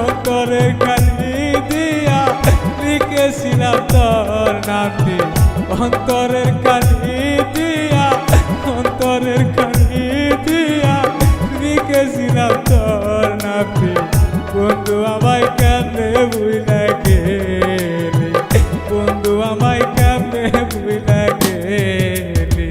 অন্তরের কালি দিয়া লিখেছিলাম তোর নামটি, অন্তরের কালি দিয়া, অন্তরের কালি দিয়া লিখেছিলাম তোর নামটি। বন্ধু আমায় কেমনে ভুইলা গেলি, বন্ধু আমায় কেমনে ভুইলা গেলি।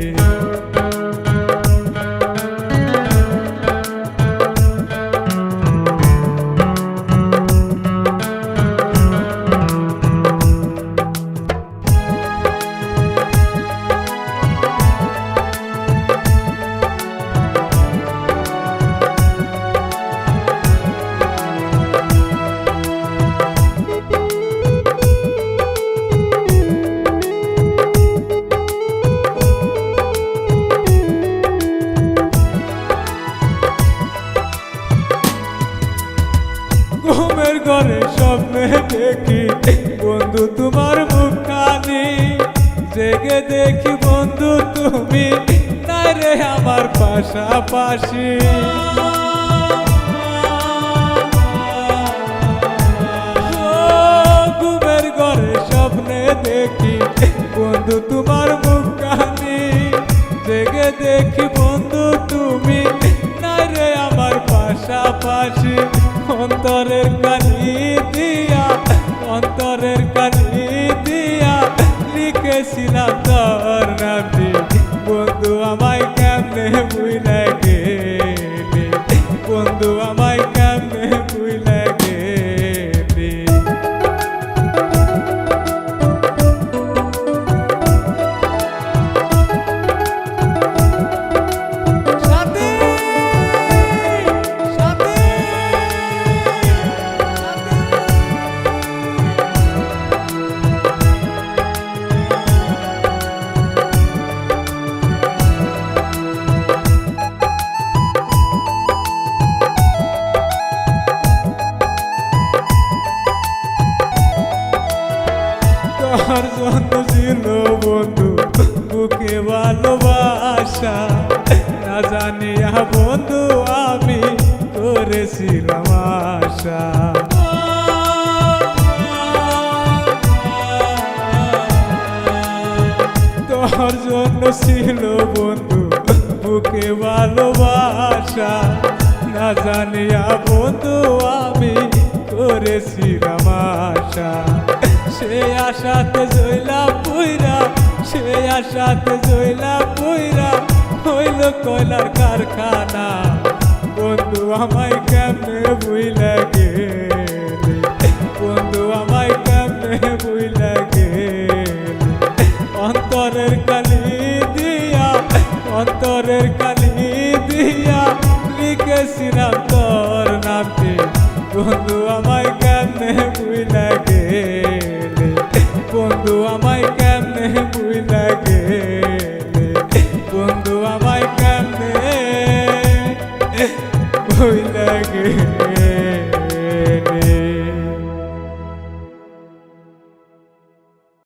ঘুমের ঘরে স্বপ্নে দেখি বন্ধু তোমার মুখখানি, জেগে দেখি বন্ধু তুমি নাই রে আমার পাশাপাশি। ঘুমের ঘরে স্বপ্নে দেখি বন্ধু তোমার মুখখানি, জেগে দেখি বন্ধু তুমি নাই রে আমার পাশাপাশি। অন্তরের কালি দিয়া, অন্তরের কালি দিয়া লিখেছিলাম তোর নামটি। বন্ধু আমায় কেমনে ভুইলা গেলি, বন্ধু আমায় কেমনে ভুইলা গেলি। তোর জন্য ছিল বন্ধু বুকে ভালোবাসা, না জানিয়া বন্ধু আমি করেছিলাম আশা। তোর জন্য ছিল বন্ধু বুকে ভালোবাসা, না জানিয়া বন্ধু আমি করেছিলাম আশা। সে আশাতে জইলা পুইরা, সে আশাতে জইলা পুইরা হইল কয়লার কারখানা। বন্ধু আমায় কেমনে ভুইলা গেলি, বন্ধু আমায় কেমনে ভুইলা গেলি। অন্তরের কালি দিয়া, অন্তরের কালি দিয়া লিখেছিলাম তোর নামটি। বন্ধু আমায় কেমনে ভুইলা গেলি, বন্ধু আমায়